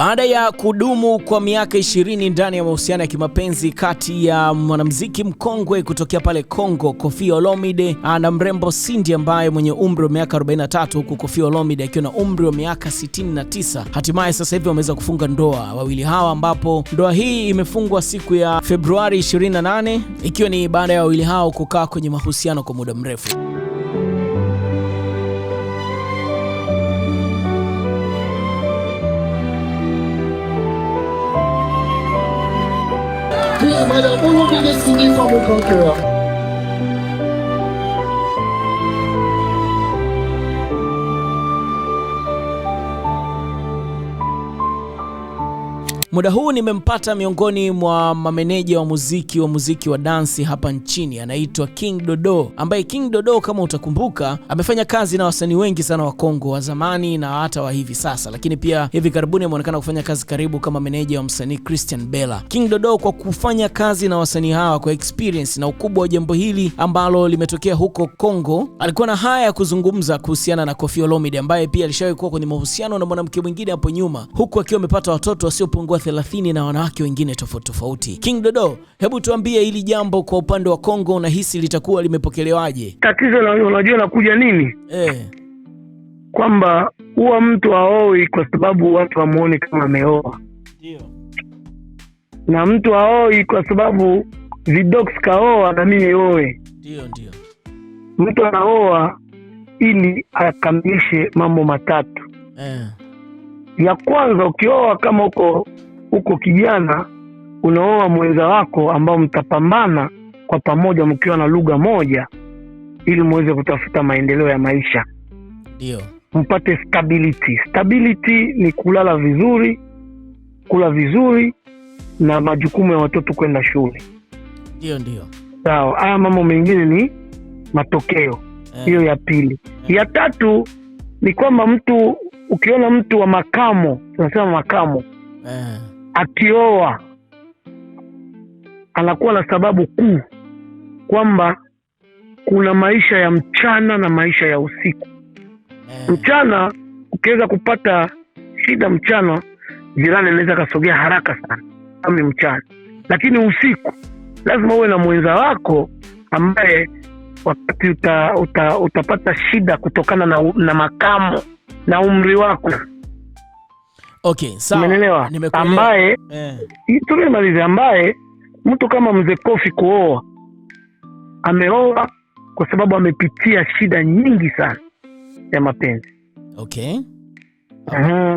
Baada ya kudumu kwa miaka 20 ndani ya mahusiano ya kimapenzi kati ya mwanamuziki mkongwe kutokea pale Kongo Koffi Olomide na mrembo Cindy ambaye mwenye umri wa miaka 43, huku Koffi Olomide akiwa na umri wa miaka 69, hatimaye sasa hivi wameweza kufunga ndoa wawili hawa, ambapo ndoa hii imefungwa siku ya Februari 28 ikiwa ni baada ya wawili hao kukaa kwenye mahusiano kwa muda mrefu. Madame, vous pouvez décider par mon grand cœur. Muda huu nimempata miongoni mwa mameneja wa muziki wa dansi hapa nchini, anaitwa King Dodo, ambaye King Dodo kama utakumbuka amefanya kazi na wasanii wengi sana wa Kongo wa zamani na hata wa hivi sasa, lakini pia hivi karibuni ameonekana kufanya kazi karibu kama meneja wa msanii Christian Bella. King Dodo, kwa kufanya kazi na wasanii hawa, kwa experience na ukubwa wa jambo hili ambalo limetokea huko Kongo, alikuwa na haya ya kuzungumza kuhusiana na Koffi Olomide ambaye pia alishawahi kuwa kwenye mahusiano na mwanamke mwingine hapo nyuma, huku akiwa amepata watoto wasiopungua 30 na wanawake wengine tofauti. King Dodo, hebu tuambie hili jambo kwa upande wa Kongo unahisi litakuwa limepokelewaje? Tatizo unajua nakuja nini? Kwamba huwa mtu aoi kwa sababu watu wamuone kama ameoa. Ndio. Na mtu aoi kwa sababu Vidox kaoa na mimi oe. Ndio. Mtu anaoa ili akamilishe mambo matatu. Ya kwanza, ukioa kama uko kijana, unaoa mwenza wako ambao mtapambana kwa pamoja mkiwa na lugha moja ili muweze kutafuta maendeleo ya maisha. Ndio. Mpate stability. Stability ni kulala vizuri, kula vizuri na majukumu ya watoto kwenda shule. Ndio. Sawa, haya mambo mengine ni matokeo. Hiyo ya pili. Ya tatu ni kwamba ukiona mtu wa makamo, tunasema makamo, akioa anakuwa na sababu kuu kwamba kuna maisha ya mchana na maisha ya usiku. Mchana ukiweza kupata shida mchana, jirani anaweza kasogea haraka sana kama mchana, lakini usiku lazima uwe na mwenza wako ambaye wakati utapata shida kutokana na makamo na umri wako. Okay, sawa. Umeelewa? Ambaye tumemaliza, ambaye mtu kama mzee Koffi kuoa, ameoa kwa sababu amepitia shida nyingi sana ya mapenzi. Okay.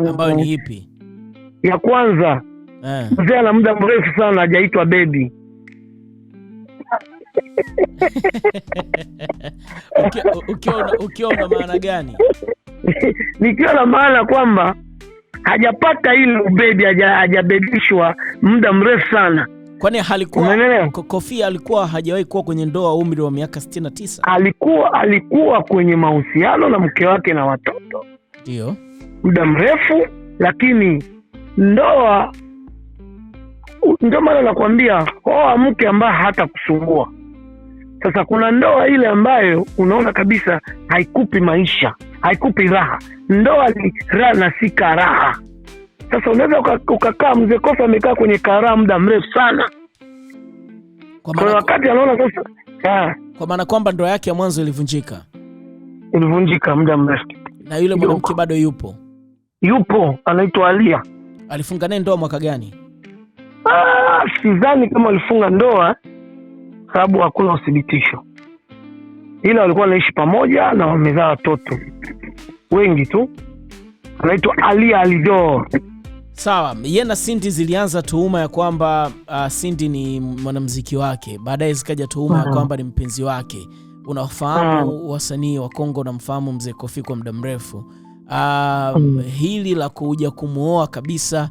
Ambayo ni ipi? Ya kwanza, mzee ana muda mrefu sana hajaitwa baby. Ukiona maana gani? Nikiwa na maana kwamba hajapata ile ubebi, hajabebishwa muda mrefu sana. Kwani Koffi alikuwa hajawahi kuwa kwenye ndoa umri wa miaka 69? Alikuwa kwenye mahusiano na mke wake na watoto. Ndio. Muda mrefu, lakini ndoa, ndio maana nakwambia oa mke ambaye hata kusumbua. Sasa kuna ndoa ile ambayo unaona kabisa haikupi maisha, haikupi raha. Ndoa ni raha na si karaha. Sasa unaweza ukakaa, mzee Koffi amekaa kwenye karaha muda mrefu sana. Kwa wakati anaona sasa kwa maana kwamba ndoa yake ya mwanzo ilivunjika muda mrefu. Na yule mwanamke bado yupo, anaitwa Alia. Alifunga naye ndoa mwaka gani? Sidhani kama alifunga ndoa, sababu hakuna uthibitisho. Ila walikuwa wanaishi pamoja na wamezaa watoto wengi tu. Anaitwa Alia Alidor. Sawa, yeye na Cindy zilianza tuhuma ya kwamba Cindy ni mwanamuziki wake. Baadaye zikaja tuhuma ya kwamba ni mpenzi wake. Unafahamu wasanii wa Kongo, unamfahamu mzee Koffi kwa muda mrefu. Hili la kuja kumuoa kabisa,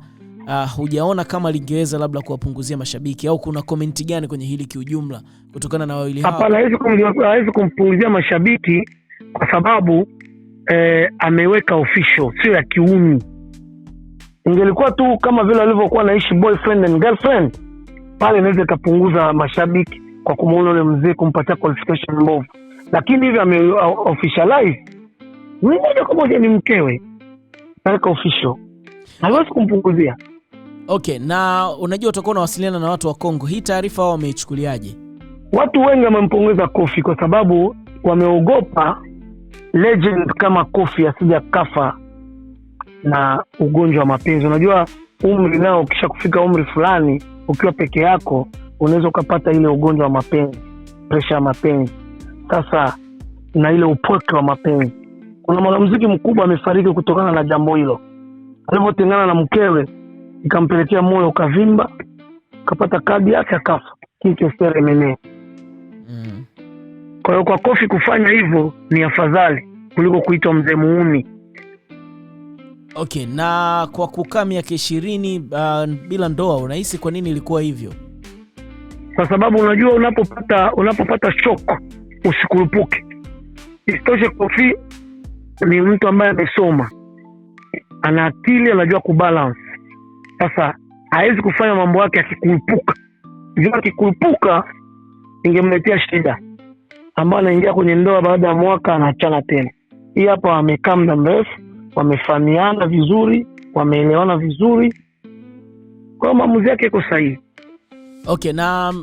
hujaona kama lingeweza labda kuwapunguzia mashabiki, au kuna komenti gani kwenye hili kiujumla kutokana na wawili hao? Hapana, hawezi kumpunguzia mashabiki kwa sababu ameweka official, sio ya kiuni. Ingelikuwa tu kama vile alivyokuwa naishi boyfriend and girlfriend, pale inaweza kupunguza mashabiki kwa kumuona yule mzee, kumpatia qualification mbovu. Lakini hivi ame officialize, ni moja kwa moja ni mkewe, naweka official. hawezi kumpunguzia. Okay, na unajua utakuwa unawasiliana na watu wa Kongo. Hii taarifa wao wameichukuliaje? Watu wengi wamempongeza Kofi kwa sababu wameogopa legend kama Kofi asija kafa na ugonjwa wa mapenzi. Unajua umri nao, ukisha kufika umri fulani ukiwa peke yako unaweza ukapata ile ugonjwa wa mapenzi, pressure ya mapenzi. Sasa na ile upweke wa mapenzi. Kuna mwanamuziki mkubwa amefariki kutokana na jambo hilo. Alipotengana na mkewe ikampelekea moyo ukavimba, kapata kadi yake akafa. Kike seremene. Kwa hiyo kwa Kofi kufanya hivyo ni afadhali kuliko kuitwa mzee muuni. Okay, na kwa kukaa miaka 20 bila ndoa, unahisi kwa nini ilikuwa hivyo? Kwa sababu unajua unapopata shock usikurupuke. Isitoshe Kofi ni mtu ambaye amesoma, ana akili, anajua kubalance. Sasa hawezi kufanya mambo yake akikurupuka. Ndio akikurupuka ingemletea shida, ambaye anaingia kwenye ndoa baada ya mwaka anaachana tena. Hii hapa wamekaa muda mrefu, wamefahamiana vizuri, wameelewana vizuri, kwa maamuzi yake iko sahihi. Okay, na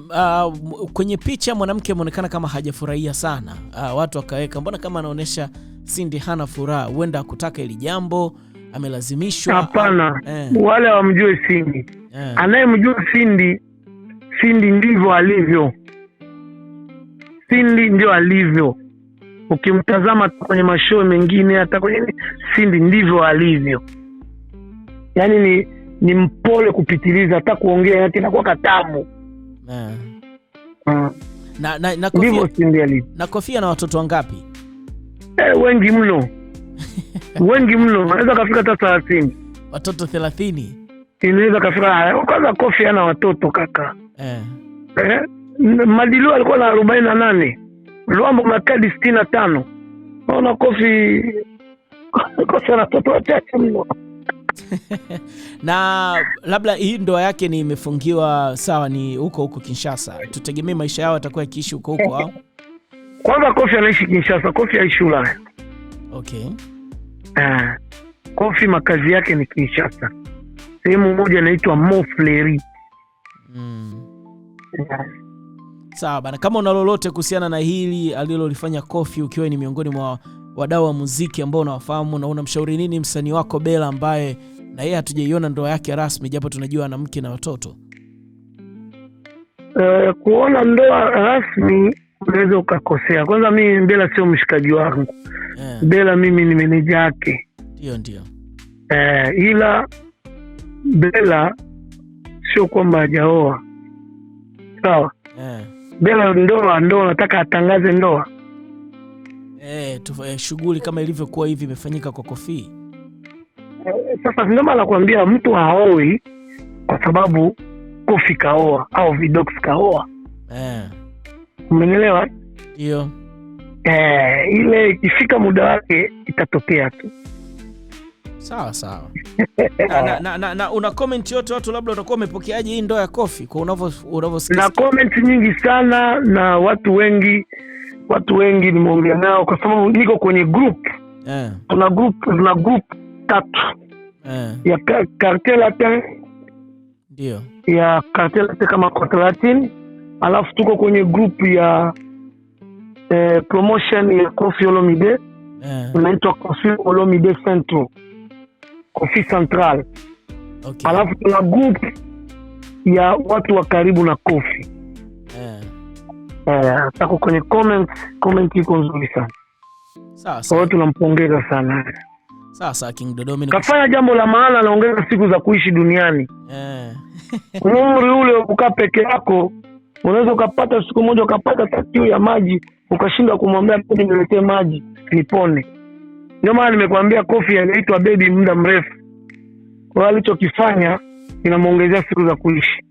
kwenye picha mwanamke ameonekana kama hajafurahia sana. Watu wakaweka mbona kama anaonesha Cindy hana furaha, huenda hakutaka ili jambo, amelazimishwa. Hapana, wale hawamjui Cindy. Anayemjua Cindy ndivyo alivyo. Cindy ndio alivyo. Ukimtazama kwenye mashow mengine, hata kwenye Cindy ndivyo alivyo. Yaani ni mpole kupitiliza, hata kuongea yake inakuwa katamu. Na Kofi na watoto wangapi? Wengi mno. Wengi mno. Anaweza kafika hata 30. Watoto 30. Inaweza kafika. Kwanza Kofi ana watoto kaka. Madilu alikuwa na 48. Luambo makadi 65. Naona Kofi ana watoto wachache mno. Na labda hii ndoa yake ni imefungiwa sawa, ni huko Kinshasa. Tutegemee maisha yao atakuwa akiishi huko au? Kwanza Kofi anaishi Kinshasa, Kofi aishi Ulaya. Okay. Kofi makazi yake ni Kinshasa. Sehemu moja inaitwa Montfleury. Sawa bana, kama una lolote kuhusiana na hili alilolifanya Kofi, ukiwa ni miongoni mwa wadau wa muziki ambao unawafahamu, na unamshauri nini msanii wako Bella ambaye na yeye hatujaiona ndoa yake rasmi japo tunajua ana mke na watoto? Kuona ndoa rasmi unaweza ukakosea. Kwanza mimi Bella sio mshikaji wangu. Bella mimi ni meneja yake. Ndio. Ila Bella sio kwamba hajaoa. Sawa. Bella ndoa nataka atangaze ndoa. Shughuli kama ilivyokuwa hivi imefanyika kwa Kofi. Sasa ndio maana nakwambia mtu haoi kwa sababu Kofi kaoa au Vidox kaoa. Umenielewa? Ndio. Ile ikifika muda wake itatokea tu. Sawa. na una comment yote watu labda utakuwa umepokeaje hii ndoa ya Kofi kwa unavyosikia? Na comment nyingi sana, na watu wengi nimeongea nao kwa sababu niko kwenye group. Tuna group 3. Ya Quartier Latin. Ndio. Ya Quartier Latin kama Quartier Latin. Alafu tuko kwenye group ya promotion ya Kofi Olomide. Unaitwa Kofi Olomide Central. Kofi Central. Okay. Alafu tuna group ya watu wa karibu na Kofi. Tako kwenye comment iko nzuri sana. Sawa. Kwa hiyo tunampongeza sana. Sawa King Dodo, mimi kafanya jambo la maana, anaongeza siku za kuishi duniani. Umri ule ukaa peke yako, unaweza ukapata siku moja ukapata takio ya maji, ukashinda kumwambia baby niletee maji nipone. Ndio maana nimekwambia Kofi anaitwa baby muda mrefu. Kwa alichokifanya inamuongezea siku za kuishi.